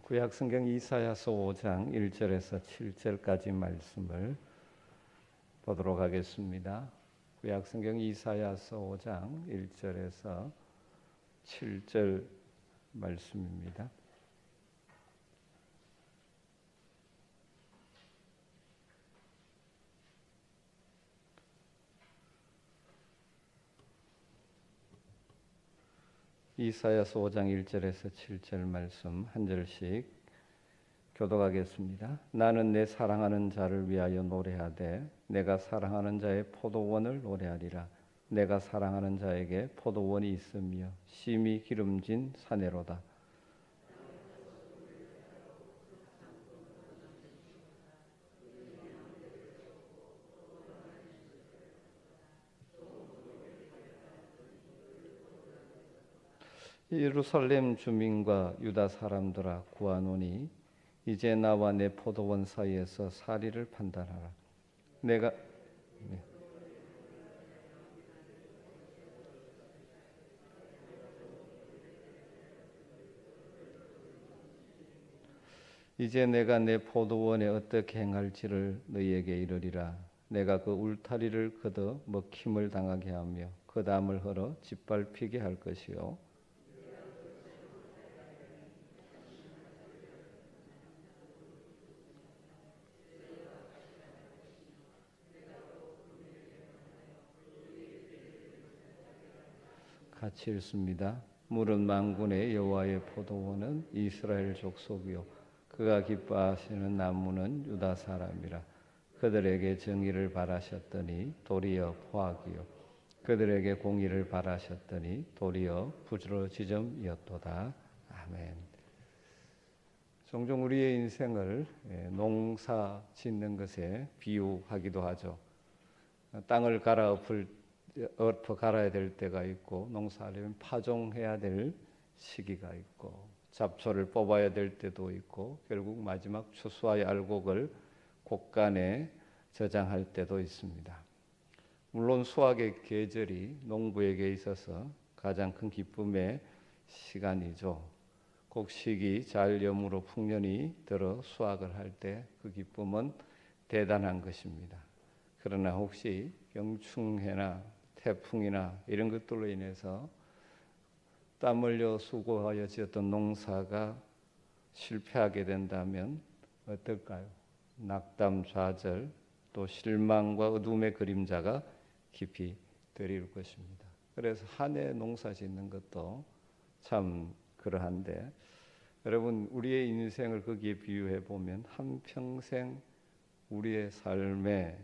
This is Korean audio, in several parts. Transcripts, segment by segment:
구약성경 이사야서 5장 1절에서 7절까지 말씀을 보도록 하겠습니다. 구약성경 이사야서 5장 1절에서 7절 말씀입니다. 이사야서 5장 1절에서 7절 말씀 한 절씩 교독하겠습니다. 나는 내 사랑하는 자를 위하여 노래하되 내가 사랑하는 자의 포도원을 노래하리라. 내가 사랑하는 자에게 포도원이 있으며 심히 기름진 사내로다. 예루살렘 주민과 유다 사람들아 구하노니 이제 나와 내 포도원 사이에서 사리를 판단하라. 이제 내가 내 포도원에 어떻게 행할지를 너희에게 이르리라. 내가 그 울타리를 걷어 먹힘을 당하게 하며 그 담을 헐어 짓밟히게 할 것이요. 같이 읽습니다. 물은 만군의 여호와의 포도원은 이스라엘 족속이요 그가 기뻐하시는 나무는 유다 사람이라. 그들에게 정의를 바라셨더니 도리어 포악이요 그들에게 공의를 바라셨더니 도리어 부르짖음이었도다. 아멘. 종종 우리의 인생을 농사 짓는 것에 비유하기도 하죠. 땅을 엎어 갈아야 될 때가 있고, 농사하려면 파종해야 될 시기가 있고, 잡초를 뽑아야 될 때도 있고, 결국 마지막 추수와의 알곡을 곡간에 저장할 때도 있습니다. 물론 수확의 계절이 농부에게 있어서 가장 큰 기쁨의 시간이죠. 곡식이 잘 여물어 풍년이 들어 수확을 할 때 그 기쁨은 대단한 것입니다. 그러나 혹시 병충해나 태풍이나 이런 것들로 인해서 땀 흘려 수고하여 지었던 농사가 실패하게 된다면 어떨까요? 낙담, 좌절, 또 실망과 어둠의 그림자가 깊이 드릴 것입니다. 그래서 한 해 농사 짓는 것도 참 그러한데, 여러분 우리의 인생을 거기에 비유해 보면 한평생 우리의 삶에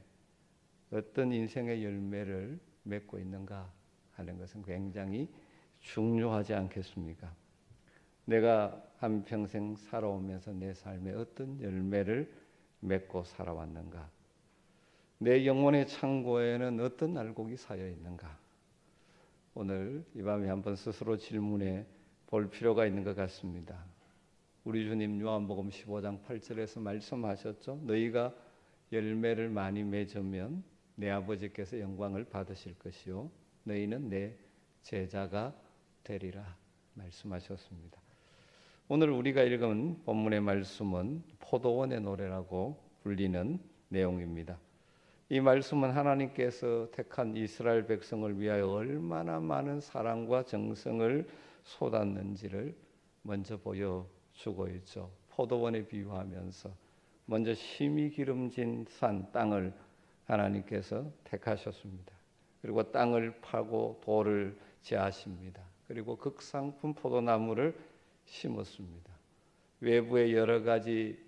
어떤 인생의 열매를 맺고 있는가 하는 것은 굉장히 중요하지 않겠습니까? 내가 한평생 살아오면서 내 삶에 어떤 열매를 맺고 살아왔는가? 내 영혼의 창고에는 어떤 알곡이 쌓여 있는가? 오늘 이 밤에 한번 스스로 질문해 볼 필요가 있는 것 같습니다. 우리 주님 요한복음 15장 8절에서 말씀하셨죠. 너희가 열매를 많이 맺으면 내 아버지께서 영광을 받으실 것이요 너희는 내 제자가 되리라 말씀하셨습니다. 오늘 우리가 읽은 본문의 말씀은 포도원의 노래라고 불리는 내용입니다. 이 말씀은 하나님께서 택한 이스라엘 백성을 위하여 얼마나 많은 사랑과 정성을 쏟았는지를 먼저 보여주고 있죠. 포도원에 비유하면서 먼저 심히 기름진 산 땅을 하나님께서 택하셨습니다. 그리고 땅을 파고 돌을 제하십니다. 그리고 극상품 포도나무를 심었습니다. 외부의 여러 가지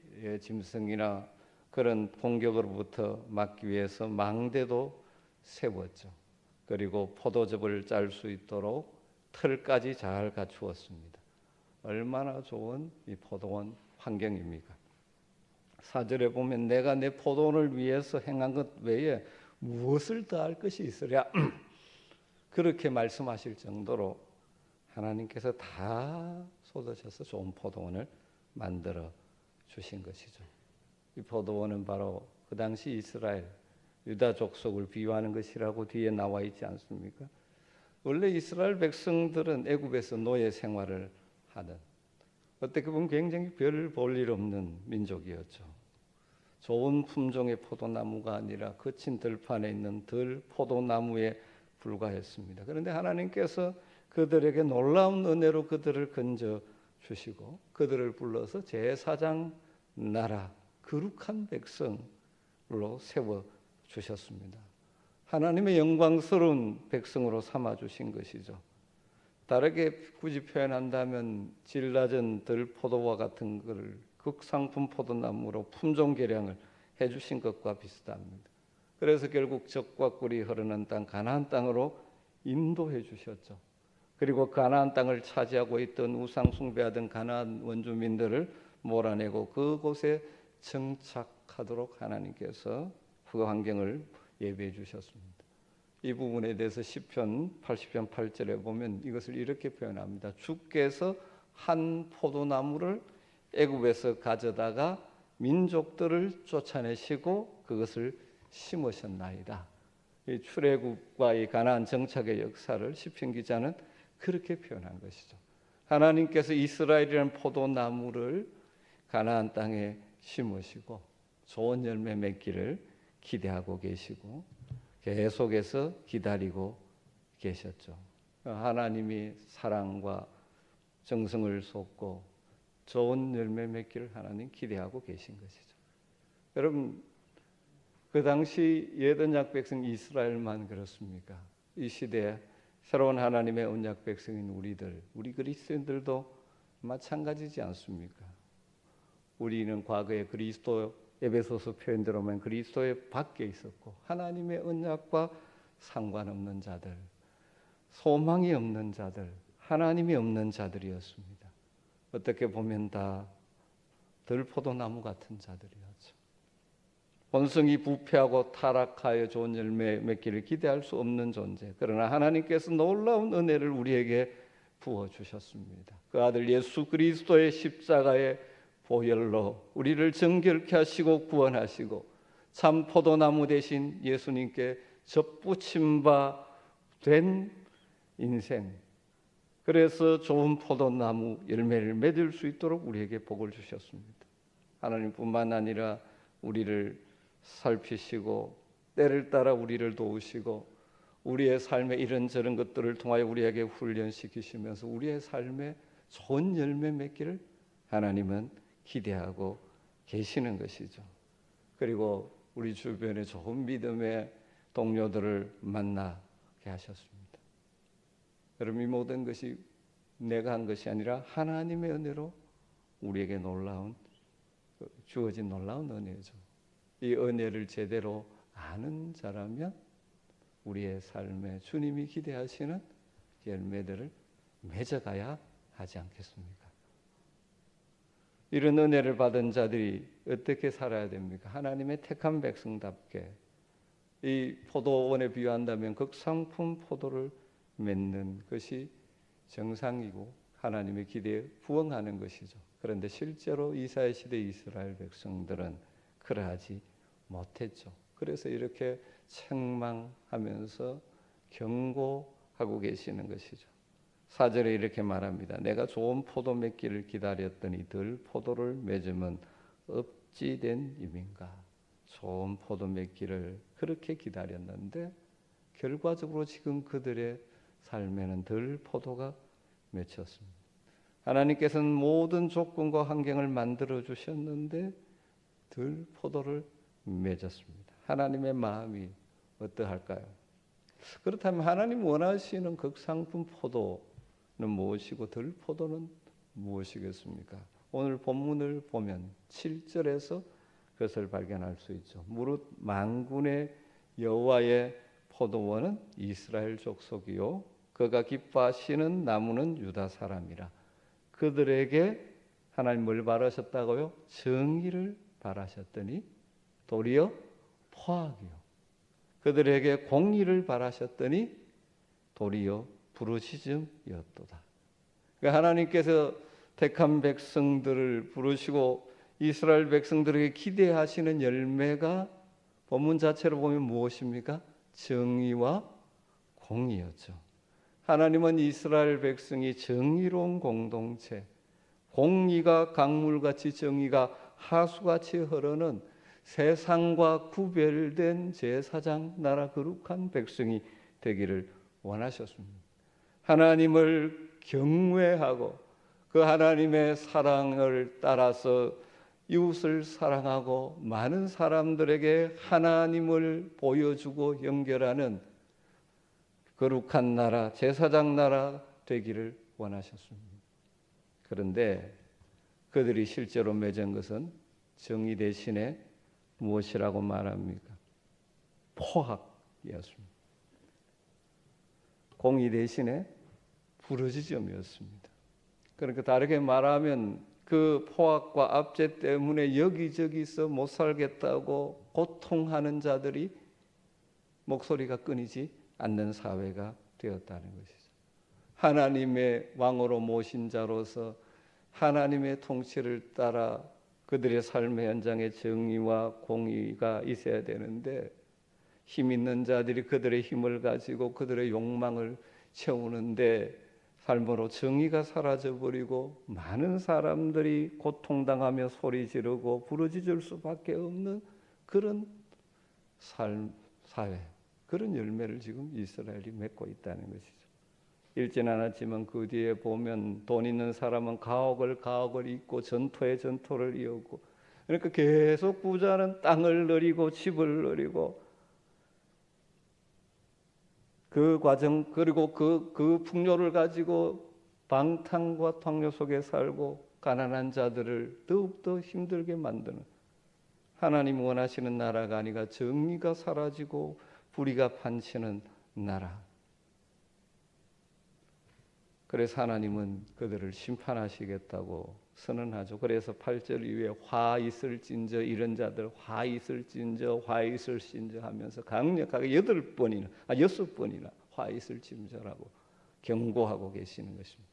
짐승이나 그런 공격으로부터 막기 위해서 망대도 세웠죠. 그리고 포도즙을 짤 수 있도록 틀까지 잘 갖추었습니다. 얼마나 좋은 이 포도원 환경입니까? 4절에 보면 내가 내 포도원을 위해서 행한 것 외에 무엇을 더할 것이 있으랴 그렇게 말씀하실 정도로 하나님께서 다 쏟으셔서 좋은 포도원을 만들어 주신 것이죠. 이 포도원은 바로 그 당시 이스라엘 유다 족속을 비유하는 것이라고 뒤에 나와 있지 않습니까? 원래 이스라엘 백성들은 애굽에서 노예 생활을 하던, 어떻게 보면 굉장히 별 볼 일 없는 민족이었죠. 좋은 품종의 포도나무가 아니라 거친 들판에 있는 들포도나무에 불과했습니다. 그런데 하나님께서 그들에게 놀라운 은혜로 그들을 건져 주시고 그들을 불러서 제사장 나라 거룩한 백성으로 세워 주셨습니다. 하나님의 영광스러운 백성으로 삼아 주신 것이죠. 다르게 굳이 표현한다면 질 낮은 들포도와 같은 것을 극상품 포도나무로 품종 개량을 해주신 것과 비슷합니다. 그래서 결국 젖과 꿀이 흐르는 땅 가나안 땅으로 인도해 주셨죠. 그리고 가나안 땅을 차지하고 있던 우상 숭배하던 가나안 원주민들을 몰아내고 그곳에 정착하도록 하나님께서 그 환경을 예비해 주셨습니다. 이 부분에 대해서 시편 80편 8절에 보면 이것을 이렇게 표현합니다. 주께서 한 포도나무를 애굽에서 가져다가 민족들을 쫓아내시고 그것을 심으셨나이다. 이 출애굽과 이 가나안 정착의 역사를 시편 기자는 그렇게 표현한 것이죠. 하나님께서 이스라엘이라는 포도나무를 가나안 땅에 심으시고 좋은 열매 맺기를 기대하고 계시고 계속해서 기다리고 계셨죠. 하나님이 사랑과 정성을 쏟고 좋은 열매 맺기를 하나님 기대하고 계신 것이죠. 여러분, 그 당시 예언약 백성 이스라엘만 그렇습니까? 이 시대에 새로운 하나님의 언약 백성인 우리 그리스도인들도 마찬가지지 않습니까? 우리는 과거에 그리스도 에베소서 표현대로면 그리스도의 밖에 있었고 하나님의 언약과 상관없는 자들, 소망이 없는 자들, 하나님이 없는 자들이었습니다. 어떻게 보면 다 들포도나무 같은 자들이었죠. 본성이 부패하고 타락하여 좋은 열매 맺기를 기대할 수 없는 존재. 그러나 하나님께서 놀라운 은혜를 우리에게 부어주셨습니다. 그 아들 예수 그리스도의 십자가의 보혈로 우리를 정결케 하시고 구원하시고 참 포도나무 대신 예수님께 접붙임 바 된 인생, 그래서 좋은 포도나무 열매를 맺을 수 있도록 우리에게 복을 주셨습니다. 하나님뿐만 아니라 우리를 살피시고 때를 따라 우리를 도우시고 우리의 삶의 이런저런 것들을 통하여 우리에게 훈련시키시면서 우리의 삶에 좋은 열매 맺기를 하나님은 기대하고 계시는 것이죠. 그리고 우리 주변에 좋은 믿음의 동료들을 만나게 하셨습니다. 여러분, 이 모든 것이 내가 한 것이 아니라 하나님의 은혜로 우리에게 주어진 놀라운 은혜죠. 이 은혜를 제대로 아는 자라면 우리의 삶에 주님이 기대하시는 열매들을 맺어가야 하지 않겠습니까? 이런 은혜를 받은 자들이 어떻게 살아야 됩니까? 하나님의 택한 백성답게 이 포도원에 비유한다면 극상품 포도를 맺는 것이 정상이고 하나님의 기대에 부응하는 것이죠. 그런데 실제로 이사야 시대 이스라엘 백성들은 그러하지 못했죠. 그래서 이렇게 책망하면서 경고하고 계시는 것이죠. 4절에 이렇게 말합니다. 내가 좋은 포도 맺기를 기다렸더니 들 포도를 맺으면 없지 된 임인가. 좋은 포도 맺기를 그렇게 기다렸는데 결과적으로 지금 그들의 삶에는 들 포도가 맺혔습니다. 하나님께서는 모든 조건과 환경을 만들어 주셨는데 들 포도를 맺었습니다. 하나님의 마음이 어떠할까요? 그렇다면 하나님 원하시는 극상품 포도는 무엇이고 들 포도는 무엇이겠습니까? 오늘 본문을 보면 7절에서 그것을 발견할 수 있죠. 무릇 만군의 여호와의 포도원은 이스라엘 족속이요 그가 기뻐하시는 나무는 유다 사람이라. 그들에게 하나님 뭘 바라셨다고요? 정의를 바라셨더니 도리어 포악이요. 그들에게 공의를 바라셨더니 도리어 부르짖음이었도다. 그러니까 하나님께서 택한 백성들을 부르시고 이스라엘 백성들에게 기대하시는 열매가 본문 자체로 보면 무엇입니까? 정의와 공의였죠. 하나님은 이스라엘 백성이 정의로운 공동체, 공의가 강물같이 정의가 하수같이 흐르는 세상과 구별된 제사장 나라 거룩한 백성이 되기를 원하셨습니다. 하나님을 경외하고 그 하나님의 사랑을 따라서 이웃을 사랑하고 많은 사람들에게 하나님을 보여주고 연결하는 거룩한 나라, 제사장 나라 되기를 원하셨습니다. 그런데 그들이 실제로 맺은 것은 정의 대신에 무엇이라고 말합니까? 포악이었습니다. 공의 대신에 부르짖음이었습니다. 그러니까 다르게 말하면 그 포악과 압제 때문에 여기저기서 못 살겠다고 고통하는 자들이 목소리가 끊이지 않는 사회가 되었다는 것이죠. 하나님의 왕으로 모신 자로서 하나님의 통치를 따라 그들의 삶의 현장에 정의와 공의가 있어야 되는데 힘 있는 자들이 그들의 힘을 가지고 그들의 욕망을 채우는데 삶으로 정의가 사라져버리고 많은 사람들이 고통당하며 소리 지르고 부르짖을 수밖에 없는 그런 사회, 그런 열매를 지금 이스라엘이 맺고 있다는 것이죠. 읽진 않았지만 그 뒤에 보면 돈 있는 사람은 가옥을 잇고 전토에 전토를 이었고, 그러니까 계속 부자는 땅을 누리고 집을 누리고 그 과정, 그리고 그 풍요를 가지고 방탕과 통로 속에 살고 가난한 자들을 더욱더 힘들게 만드는, 하나님 원하시는 나라가 아니라 정의가 사라지고 불의가 판치는 나라. 그래서 하나님은 그들을 심판하시겠다고 선언하죠. 그래서 8절 이후에 화 있을진저, 이런 자들 화 있을진저 하면서 강력하게 6번이나 화 있을진저라고 경고하고 계시는 것입니다.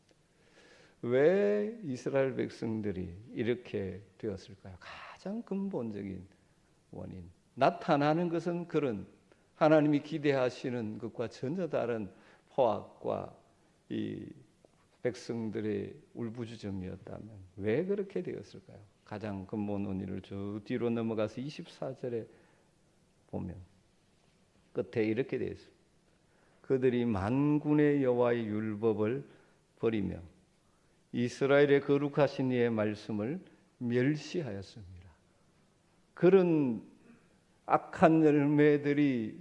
왜 이스라엘 백성들이 이렇게 되었을까요? 가장 근본적인 원인, 나타나는 것은 그런 하나님이 기대하시는 것과 전혀 다른 포악과 이 백성들의 울부짖음이었다면 왜 그렇게 되었을까요? 가장 근본 원인을 저 뒤로 넘어가서 24절에 보면 끝에 이렇게 되어 있습니다. 그들이 만군의 여호와의 율법을 버리며 이스라엘의 거룩하신 이의 말씀을 멸시하였습니다. 그런 악한 열매들이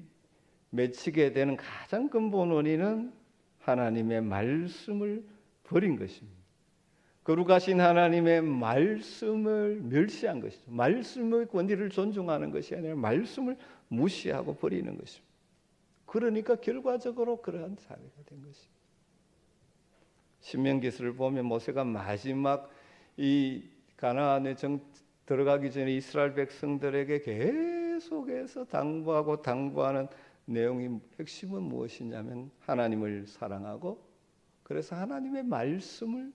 맺히게 되는 가장 근본 원인은 하나님의 말씀을 버린 것입니다. 거룩하신 하나님의 말씀을 멸시한 것이죠. 말씀의 권위를 존중하는 것이 아니라 말씀을 무시하고 버리는 것입니다. 그러니까 결과적으로 그러한 사회가 된 것입니다. 신명기서를 보면 모세가 마지막 이 가나안에 들어가기 전에 이스라엘 백성들에게 계속해서 당부하는 내용이 핵심은 무엇이냐면 하나님을 사랑하고 그래서 하나님의 말씀을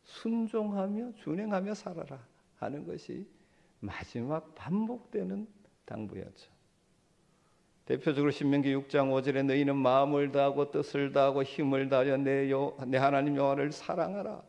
순종하며 준행하며 살아라 하는 것이 마지막 반복되는 당부였죠. 대표적으로 신명기 6장 5절에 너희는 마음을 다하고 뜻을 다하고 힘을 다하여 내 하나님 여호와를 사랑하라.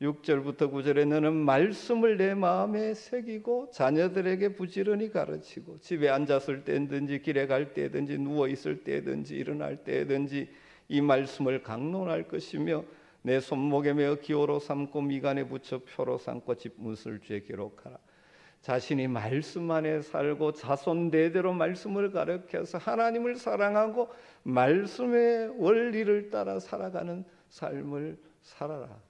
6절부터 9절에 너는 말씀을 내 마음에 새기고 자녀들에게 부지런히 가르치고 집에 앉았을 때든지 길에 갈 때든지 누워 있을 때든지 일어날 때든지 이 말씀을 강론할 것이며 내 손목에 메어 기호로 삼고 미간에 붙여 표로 삼고 집문설주에 기록하라. 자신이 말씀 안에 살고 자손 대대로 말씀을 가르쳐서 하나님을 사랑하고 말씀의 원리를 따라 살아가는 삶을 살아라.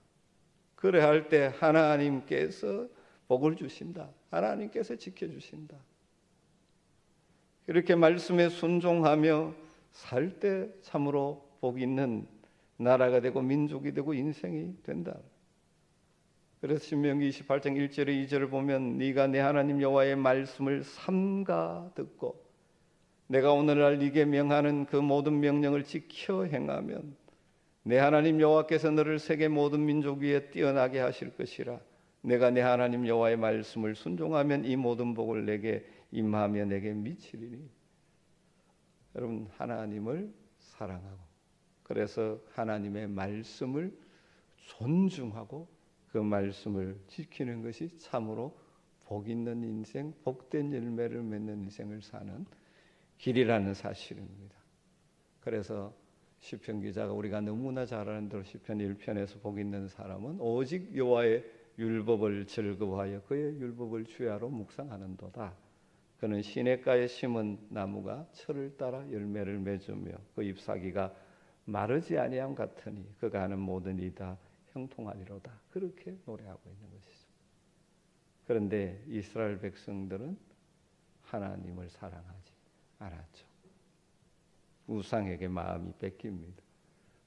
그래 할 때 하나님께서 복을 주신다. 하나님께서 지켜주신다. 이렇게 말씀에 순종하며 살 때 참으로 복 있는 나라가 되고 민족이 되고 인생이 된다. 그래서 신명기 28장 1절에 2절을 보면 네가 내 하나님 여호와의 말씀을 삼가 듣고 내가 오늘날 네게 명하는 그 모든 명령을 지켜 행하면 내 하나님 여호와께서 너를 세계 모든 민족 위에 뛰어나게 하실 것이라. 내가 내 하나님 여호와의 말씀을 순종하면 이 모든 복을 내게 임하며 내게 미치리니. 여러분, 하나님을 사랑하고 그래서 하나님의 말씀을 존중하고 그 말씀을 지키는 것이 참으로 복 있는 인생, 복된 열매를 맺는 인생을 사는 길이라는 사실입니다. 그래서 시편 기자가 우리가 너무나 잘 아는 대로 시편 1편에서 복 있는 사람은 오직 여호와의 율법을 즐거워하여 그의 율법을 주야로 묵상하는도다. 그는 시냇가에 심은 나무가 철을 따라 열매를 맺으며 그 잎사귀가 마르지 아니함 같으니 그가 하는 모든 일이 다 형통하리로다. 그렇게 노래하고 있는 것이죠. 그런데 이스라엘 백성들은 하나님을 사랑하지 않았죠. 우상에게 마음이 뺏깁니다.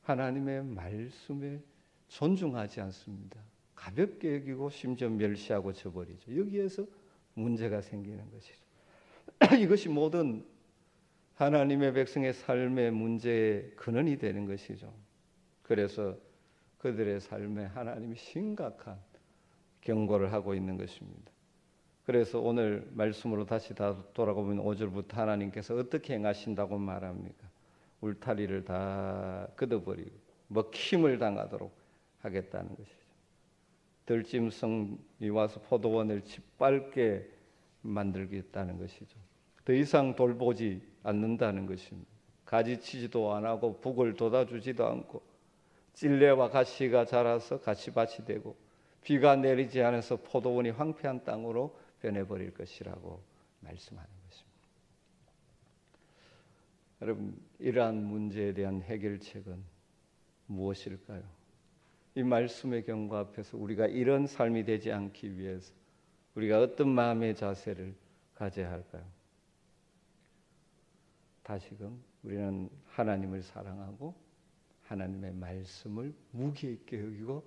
하나님의 말씀에 존중하지 않습니다. 가볍게 여기고 심지어 멸시하고 저버리죠. 여기에서 문제가 생기는 것이죠. 이것이 모든 하나님의 백성의 삶의 문제의 근원이 되는 것이죠. 그래서 그들의 삶에 하나님이 심각한 경고를 하고 있는 것입니다. 그래서 오늘 말씀으로 다시 돌아보면 5절부터 하나님께서 어떻게 행하신다고 말합니까? 울타리를 다 걷어버리고 먹힘을 당하도록 하겠다는 것이죠. 들짐승이 와서 포도원을 짓밟게 만들겠다는 것이죠. 더 이상 돌보지 않는다는 것입니다. 가지치지도 안 하고 북을 돋아주지도 않고 찔레와 가시가 자라서 가시밭이 되고 비가 내리지 않아서 포도원이 황폐한 땅으로 변해버릴 것이라고 말씀하는 것입니다. 여러분, 이러한 문제에 대한 해결책은 무엇일까요? 이 말씀의 경고 앞에서 우리가 이런 삶이 되지 않기 위해서 우리가 어떤 마음의 자세를 가져야 할까요? 다시금 우리는 하나님을 사랑하고 하나님의 말씀을 무게 있게 여기고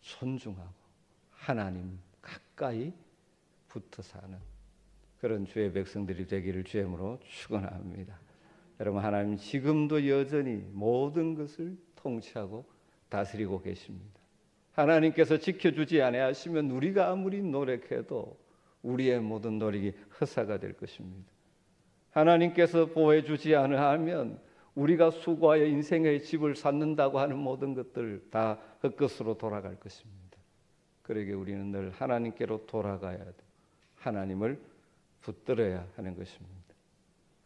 존중하고 하나님 가까이 붙어 사는 그런 주의 백성들이 되기를 주의 이름으로 축원합니다. 여러분, 하나님 지금도 여전히 모든 것을 통치하고 다스리고 계십니다. 하나님께서 지켜주지 아니하시면 우리가 아무리 노력해도 우리의 모든 노력이 헛사가 될 것입니다. 하나님께서 보호해주지 않으면 우리가 수고하여 인생의 집을 쌓는다고 하는 모든 것들 다 헛것으로 돌아갈 것입니다. 그러기에 우리는 늘 하나님께로 돌아가야 돼. 하나님을 붙들어야 하는 것입니다.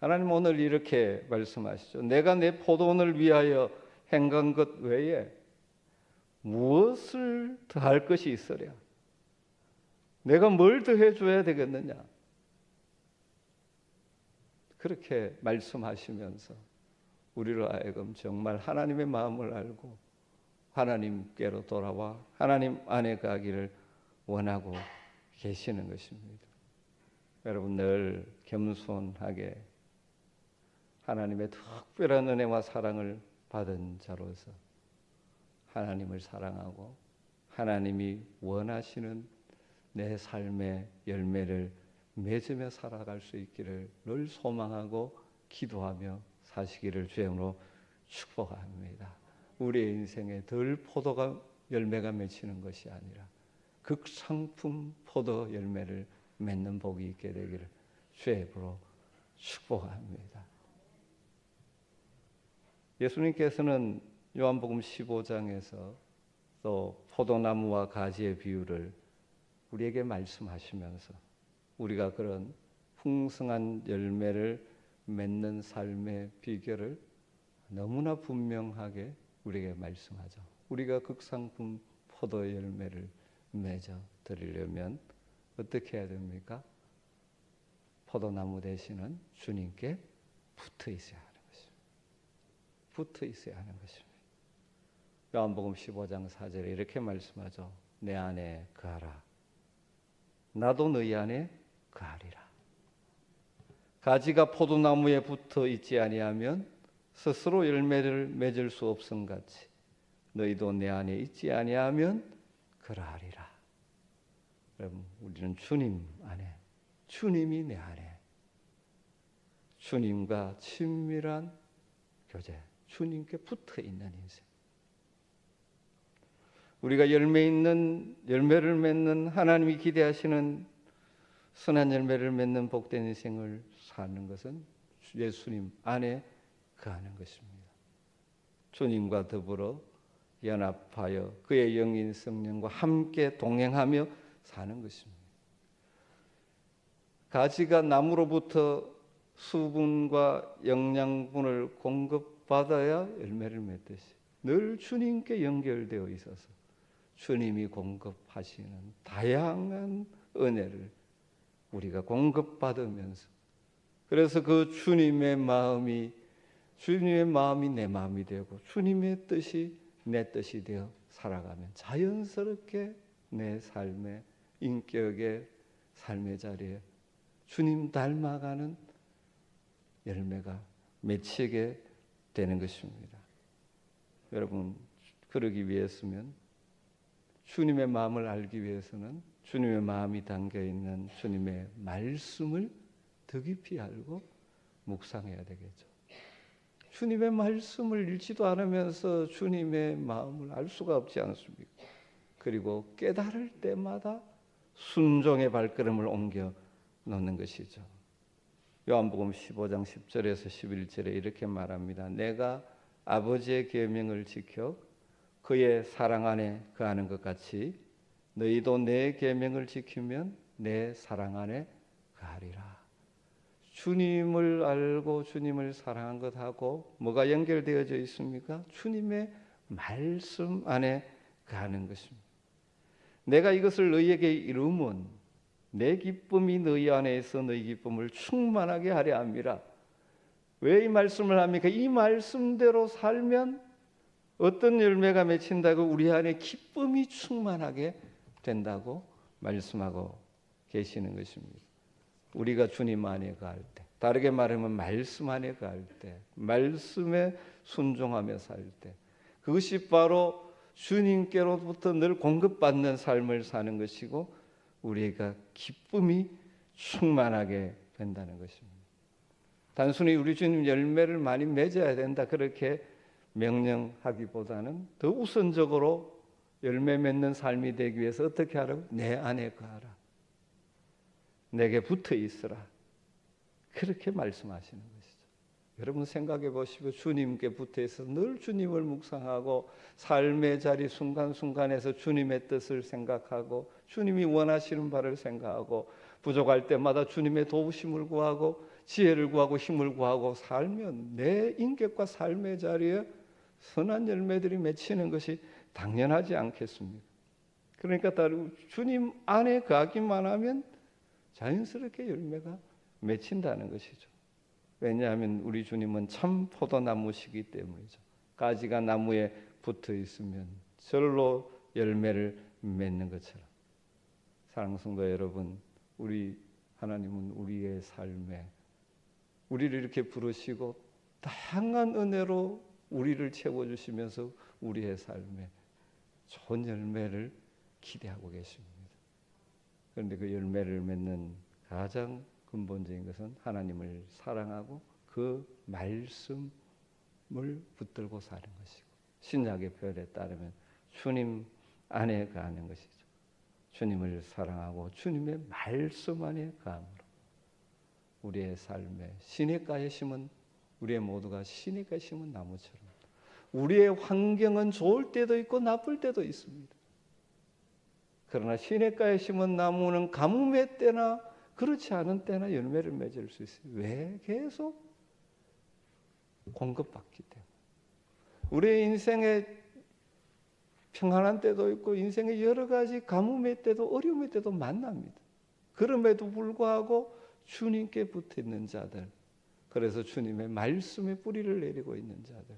하나님 오늘 이렇게 말씀하시죠. 내가 내 포도원을 위하여 행한 것 외에 무엇을 더 할 것이 있으랴? 내가 뭘 더 해줘야 되겠느냐? 그렇게 말씀하시면서 우리로 하여금 정말 하나님의 마음을 알고 하나님께로 돌아와 하나님 안에 가기를 원하고 계시는 것입니다. 여러분, 늘 겸손하게 하나님의 특별한 은혜와 사랑을 받은 자로서 하나님을 사랑하고 하나님이 원하시는 내 삶의 열매를 맺으며 살아갈 수 있기를 늘 소망하고 기도하며 사시기를 주의 이름으로 축복합니다. 우리의 인생에 덜 포도가 열매가 맺히는 것이 아니라 극상품 포도 열매를 맺는 복이 있게 되기를 주의 이름으로 축복합니다. 예수님께서는 요한복음 15장에서 또 포도나무와 가지의 비유를 우리에게 말씀하시면서 우리가 그런 풍성한 열매를 맺는 삶의 비결을 너무나 분명하게 우리에게 말씀하죠. 우리가 극상품 포도 열매를 맺어 드리려면 어떻게 해야 됩니까? 포도나무 되시는 주님께 붙어 있어야 하는 것입니다. 붙어 있어야 하는 것입니다. 요한복음 15장 4절에 이렇게 말씀하죠. 내 안에 거하라. 나도 너희 안에 거하리라. 가지가 포도나무에 붙어 있지 아니하면 스스로 열매를 맺을 수 없음 같이 너희도 내 안에 있지 아니하면 그러하리라. 여러분, 우리는 주님 안에, 주님이 내 안에, 주님과 친밀한 교제, 주님께 붙어 있는 인생. 우리가 열매를 맺는 하나님이 기대하시는 선한 열매를 맺는 복된 인생을 사는 것은 예수님 안에 거하는 것입니다. 주님과 더불어 연합하여 그의 영인 성령과 함께 동행하며 사는 것입니다. 가지가 나무로부터 수분과 영양분을 공급받아야 열매를 맺듯이 늘 주님께 연결되어 있어서 주님이 공급하시는 다양한 은혜를 우리가 공급받으면서, 그래서 그 주님의 마음이 내 마음이 되고 주님의 뜻이 내 뜻이 되어 살아가면 자연스럽게 내 삶의 인격의 삶의 자리에 주님 닮아가는 열매가 맺히게 되는 것입니다. 여러분, 그러기 위해서면, 주님의 마음을 알기 위해서는 주님의 마음이 담겨있는 주님의 말씀을 더 깊이 알고 묵상해야 되겠죠. 주님의 말씀을 읽지도 않으면서 주님의 마음을 알 수가 없지 않습니까? 그리고 깨달을 때마다 순종의 발걸음을 옮겨 놓는 것이죠. 요한복음 15장 10절에서 11절에 이렇게 말합니다. 내가 아버지의 계명을 지켜 그의 사랑 안에 거하는 것 같이 너희도 내 계명을 지키면 내 사랑 안에 거하리라. 주님을 알고 주님을 사랑한 것하고 뭐가 연결되어져 있습니까? 주님의 말씀 안에 거하는 것입니다. 내가 이것을 너희에게 이루면 내 기쁨이 너희 안에 있어 너희 기쁨을 충만하게 하려 함이라. 왜 이 말씀을 합니까? 이 말씀대로 살면 어떤 열매가 맺힌다고? 우리 안에 기쁨이 충만하게 된다고 말씀하고 계시는 것입니다. 우리가 주님 안에 거할 때, 다르게 말하면 말씀 안에 거할 때, 말씀에 순종하며 살 때, 그것이 바로 주님께로부터 늘 공급받는 삶을 사는 것이고 우리가 기쁨이 충만하게 된다는 것입니다. 단순히 우리 주님 열매를 많이 맺어야 된다 그렇게 명령하기보다는 더 우선적으로 열매 맺는 삶이 되기 위해서 어떻게 하라고? 내 안에 거하라. 내게 붙어 있으라. 그렇게 말씀하시는 것이죠. 여러분 생각해 보시고 주님께 붙어 있어서 늘 주님을 묵상하고 삶의 자리 순간순간에서 주님의 뜻을 생각하고 주님이 원하시는 바를 생각하고 부족할 때마다 주님의 도우심을 구하고 지혜를 구하고 힘을 구하고 살면 내 인격과 삶의 자리에 선한 열매들이 맺히는 것이 당연하지 않겠습니까? 그러니까 주님 안에 거하기만 하면 자연스럽게 열매가 맺힌다는 것이죠. 왜냐하면 우리 주님은 참 포도나무시기 때문이죠. 가지가 나무에 붙어 있으면 절로 열매를 맺는 것처럼, 사랑하는 성도 여러분, 우리 하나님은 우리의 삶에 우리를 이렇게 부르시고 다양한 은혜로 우리를 채워주시면서 우리의 삶에 좋은 열매를 기대하고 계십니다. 그런데 그 열매를 맺는 가장 근본적인 것은 하나님을 사랑하고 그 말씀을 붙들고 사는 것이고, 신약의 표현에 따르면 주님 안에 거하는 것이죠. 주님을 사랑하고 주님의 말씀 안에 거함으로 우리의 삶에 시냇가에 심은, 우리의 모두가 시냇가에 심은 나무처럼 우리의 환경은 좋을 때도 있고 나쁠 때도 있습니다. 그러나 시냇가에 심은 나무는 가뭄의 때나 그렇지 않은 때나 열매를 맺을 수 있어요. 왜? 계속 공급받기 때문에. 우리의 인생에 평안한 때도 있고 인생의 여러 가지 가뭄의 때도 어려움의 때도 만납니다. 그럼에도 불구하고 주님께 붙어 있는 자들, 그래서 주님의 말씀에 뿌리를 내리고 있는 자들,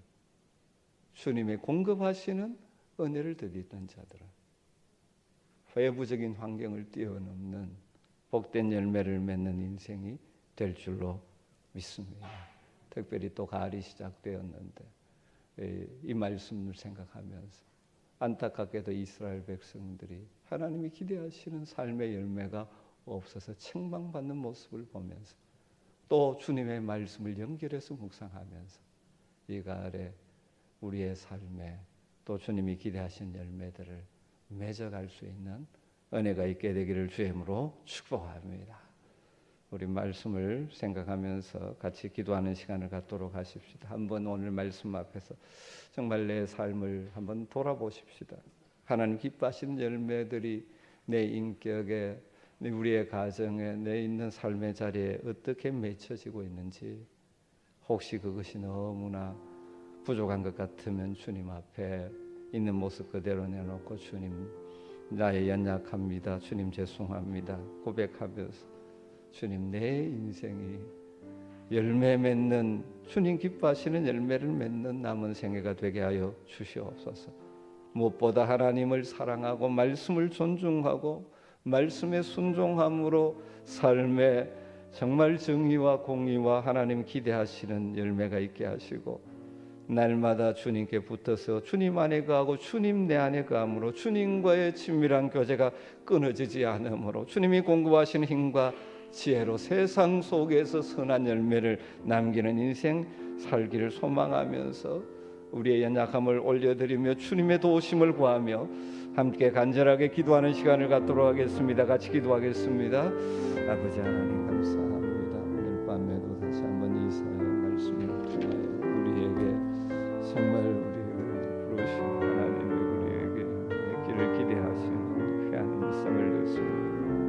주님의 공급하시는 은혜를 드리던 자들은 외부적인 환경을 뛰어넘는 복된 열매를 맺는 인생이 될 줄로 믿습니다. 특별히 또 가을이 시작되었는데 이 말씀을 생각하면서 안타깝게도 이스라엘 백성들이 하나님이 기대하시는 삶의 열매가 없어서 책망받는 모습을 보면서 또 주님의 말씀을 연결해서 묵상하면서 이 가을에 우리의 삶에 또 주님이 기대하신 열매들을 맺어갈 수 있는 은혜가 있게 되기를 주의 이름으로 축복합니다. 우리 말씀을 생각하면서 같이 기도하는 시간을 갖도록 하십시다. 한번 오늘 말씀 앞에서 정말 내 삶을 한번 돌아보십시다. 하나님 기뻐하시는 열매들이 내 인격에, 우리의 가정에, 내 있는 삶의 자리에 어떻게 맺혀지고 있는지, 혹시 그것이 너무나 부족한 것 같으면 주님 앞에 있는 모습 그대로 내놓고, 주님 나의 연약합니다, 주님 죄송합니다 고백하면서, 주님 내 인생이 열매 맺는, 주님 기뻐하시는 열매를 맺는 남은 생애가 되게 하여 주시옵소서. 무엇보다 하나님을 사랑하고 말씀을 존중하고 말씀에 순종함으로 삶에 정말 정의와 공의와 하나님 기대하시는 열매가 있게 하시고, 날마다 주님께 붙어서 주님 안에 거하고 주님 내 안에 거함으로 주님과의 친밀한 교제가 끊어지지 않으므로 주님이 공급하시는 힘과 지혜로 세상 속에서 선한 열매를 남기는 인생 살기를 소망하면서 우리의 연약함을 올려드리며 주님의 도우심을 구하며 함께 간절하게 기도하는 시간을 갖도록 하겠습니다. 같이 기도하겠습니다. 아버지 하나님 감사합니다. 오늘 밤에도 다시 한번 이사의 말씀을 통하여 우리에게 정말 우리를 부르신 하나님이 우리에게 길을 기대하시는 귀한 일상을 줬습니다.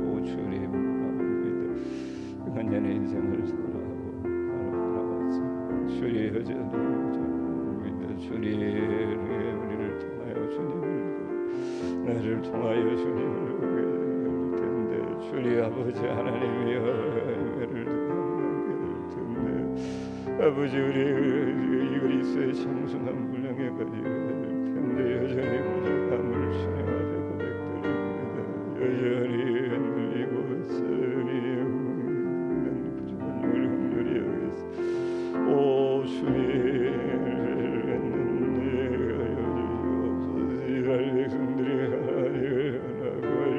오 주님 헌년의 인생을 살아가고 주의 여전히 믿어 주님 우리를 통하여 주님을 나를 통하여 주님을 보게 될 텐데, 주님 아버지 하나님이여 예를 듣는 아버지 우리 그리스도의 청순한 분량에 가지게 될 텐데, 여전히 부족함을 주님 앞에 고백드립니다. 여전히 흔들리고 쓰니 오 주님 이스라엘 백성들이 하나님을 하나고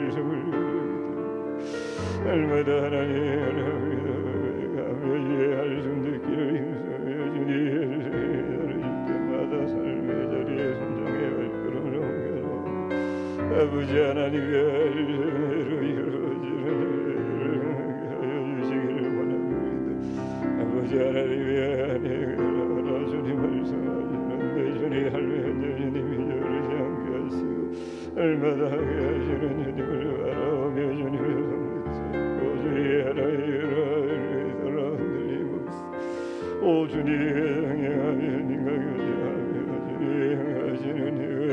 날마다 하나님을 하며 말씀 듣기를 힘쓰며 주님 나를 때마다 삶의 자리에 순종의 발걸음을 옮겨줘. 아버지 하나님의 일생으로 이루어지는 하여 주시기를 원합니다. 아버지 하나님의 주님 말씀하시는데 주님 할매 주님이 저르지 않게 하시고 얼마나 하게 하시는 주님을 바라보며 주님의 손붙잡고 주님 하나님을 돌아들이고 오 주님 행하며 님과 교제하며 주님 행하시는 일을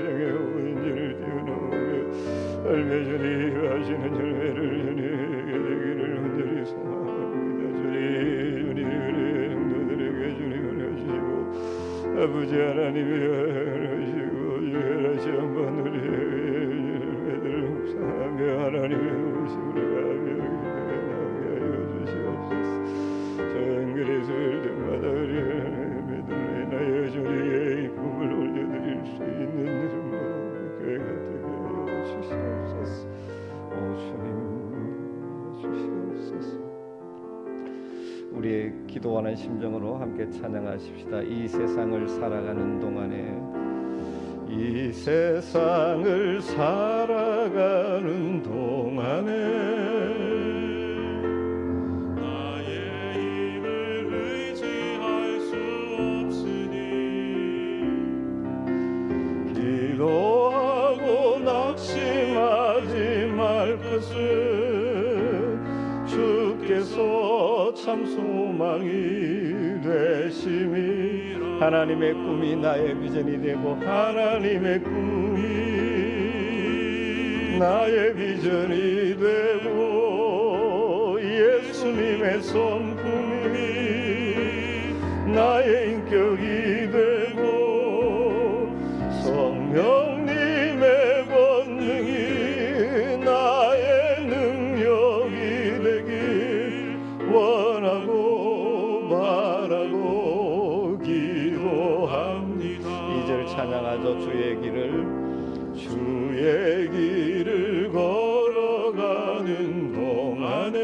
생애 오인지를 뛰어넘으며 할매 주님 하시는 열매를 주님에게 되기를 온전히 소망합니다. 주님 성도들에게 주님을 하시고 아버지 하나님이 하시고 다시 한번 우리의 열매들을 묵상하며 하나님의 도우심을 가며 나오게 하여 주시옵소서. 전 그리스도일 때마다 우리의 믿음을 인하여 주님의 이쁨을 올려드릴 수 있는 이름으로 교회가 되게 하여 주시옵소서. 오 주님 주시옵소서. 우리의 기도하는 심정으로 함께 찬양하십시다. 이 세상을 살아가는 동안에, 이 세상을 살아가는 동안에 나의 힘을 의지할 수 없으니 기도하고 낙심하지 말 것을 주께서 참 소망이 되심이, 하나님의 꿈이 나의 비전이 되고 하나님의 꿈이 나의 비전이 되고 예수님의 성품이 나의 인격이 되고 성령님의 권능이 나의 능력이 되길 원하고 바라고 기도합니다. 2절 찬양하죠. 주의 길을 걸어가는 동안에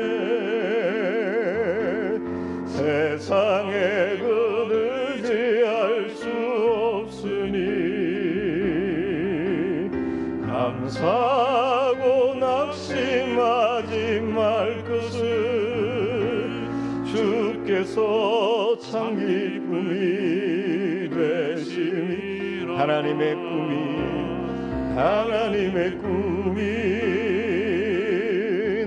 세상에 거느지할 수 없으니 감사하고 낙심하지 말 것을 주께서 참 기쁨이 되시니 하나님의 꿈이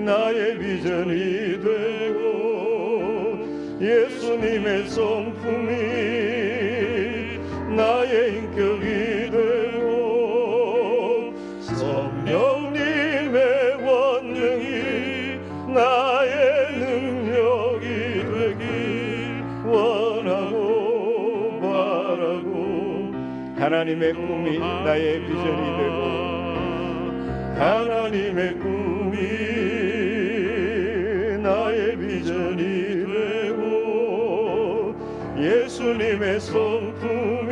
나의 비전이 되고 예수님의 성품이 나의 인격이 되고 성령님의 권능이 나의 능력이 되길 원하고 바라고 하나님의 꿈이 나의 비전이 되고 하나님의 꿈이 나의 비전이 되고 예수님의 성품이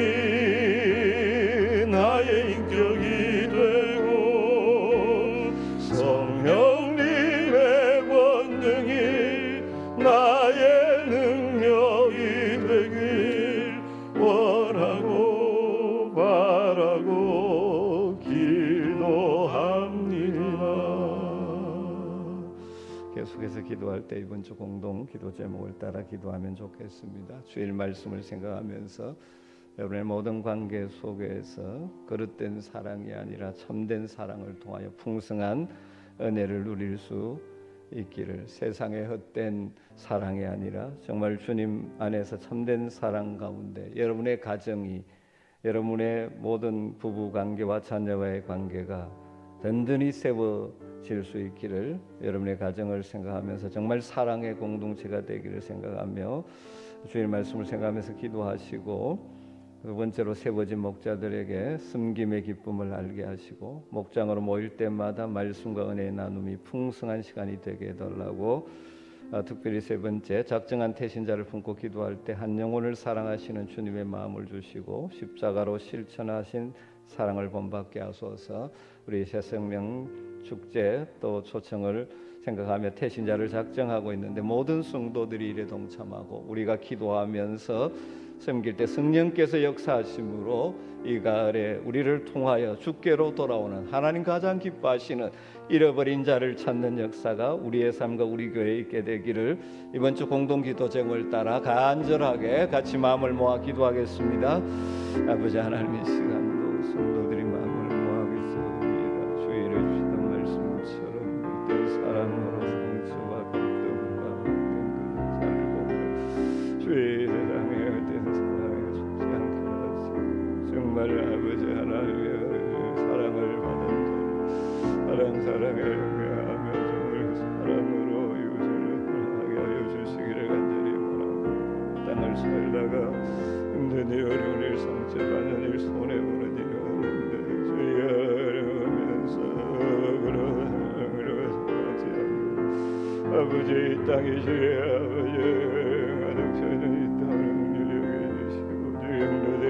나의 인격이 되고 성령님의 권능이 나의 능력이 되길 원하고 바라고 계속해서 기도할 때 이번 주 공동 기도 제목을 따라 기도하면 좋겠습니다. 주일 말씀을 생각하면서 여러분의 모든 관계 속에서 거릇된 사랑이 아니라 참된 사랑을 통하여 풍성한 은혜를 누릴 수 있기를, 세상의 헛된 사랑이 아니라 정말 주님 안에서 참된 사랑 가운데 여러분의 가정이, 여러분의 모든 부부 관계와 자녀와의 관계가 든든히 세워질 수 있기를, 여러분의 가정을 생각하면서 정말 사랑의 공동체가 되기를 생각하며 주일 말씀을 생각하면서 기도하시고, 두 번째로 세워진 목자들에게 섬김의 기쁨을 알게 하시고 목장으로 모일 때마다 말씀과 은혜의 나눔이 풍성한 시간이 되게 해달라고, 특별히 세 번째, 작정한 태신자를 품고 기도할 때 한 영혼을 사랑하시는 주님의 마음을 주시고 십자가로 실천하신 사랑을 본받게 하소서. 우리 새생명 축제 또 초청을 생각하며 태신자를 작정하고 있는데 모든 성도들이 이에 동참하고 우리가 기도하면서 섬길 때 성령께서 역사하심으로 이 가을에 우리를 통하여 주께로 돌아오는, 하나님 가장 기뻐하시는 잃어버린 자를 찾는 역사가 우리의 삶과 우리 교회에 있게 되기를 이번 주 공동기도 제목을 따라 간절하게 같이 마음을 모아 기도하겠습니다. 아버지 하나님, 이 시간도 성도들이 마음을 모아하고 있습니다. 주의 주시던 말씀처럼 그때 사랑으로 상처와 갈등과 살고 주의 세상에 정말 아버지 하나님의 사랑을 받은 사랑에 응하며 정말 사랑으로 이웃을 하게 하여 주시기를 간절히 원합니다. 땅을 살다가 힘든 일, 어려운 일, 상처받는 일, 손해보는 일이 없는데 주여 어려우면서 그런 사랑으로 생각하지 않고 아버지 이 땅이 주의 아버지 가득 차는 이 땅을 긍휼히 여겨주시고 주의 영도들이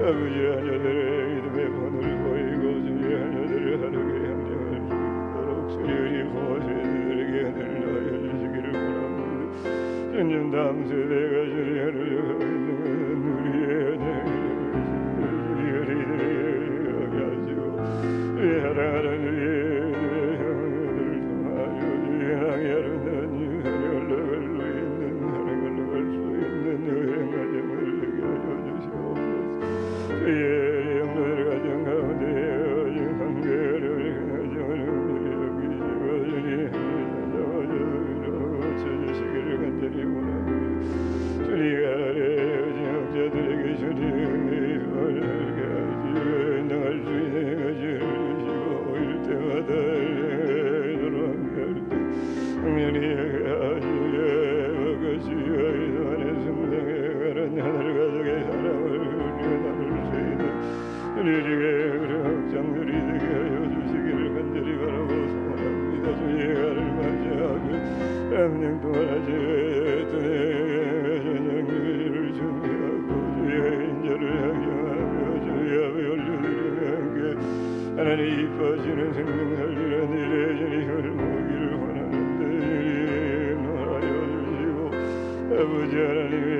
아버지 하녀들의 믿음의 본을 보이고 주의 하녀들의 하루의 양념을 수 있도록 주의 부모들에게 은혜를 하여 주시기를 원합니다. 주님 다음 세대가 주의 하루를 하고 있는 우리의 주의 어린이들에게 하게 하시고 주의 사랑하는 주의 형제들을 통하여 주의 향이 아름다운 유한이 올라갈 수 있는, 하나님 올라갈 수 있는 여행 과정을 되게 하여 주시옵소서. 주의 영혼을 가정 가운데 어진 관계를 가정을 여기시고 주님 고쳐주시기를 간절히 원합니다. 주님 아래 어진 학자들에게 주님의 알게 하시고 행동할 수 있는 것을 주시고 올 때마다 행하도록 함께할 때 흥연히 하시게 먹으시고 이 동안의 성장에 가는 하늘 가족의 사랑을 우리에게 확장들이 되게 하여 주시기를 간절히 바라고 소원합니다. 주의 가를 맞이하며 남는 동안 주의 저녁을 준비하고 주의 인자를 향하며 주의 앞에 올려드리며 함께 하나님 이뻐지는 생명 살리는 일에 주님 힘을 모으기를 원하는데 주님 하여 주시고 아버지 하나님의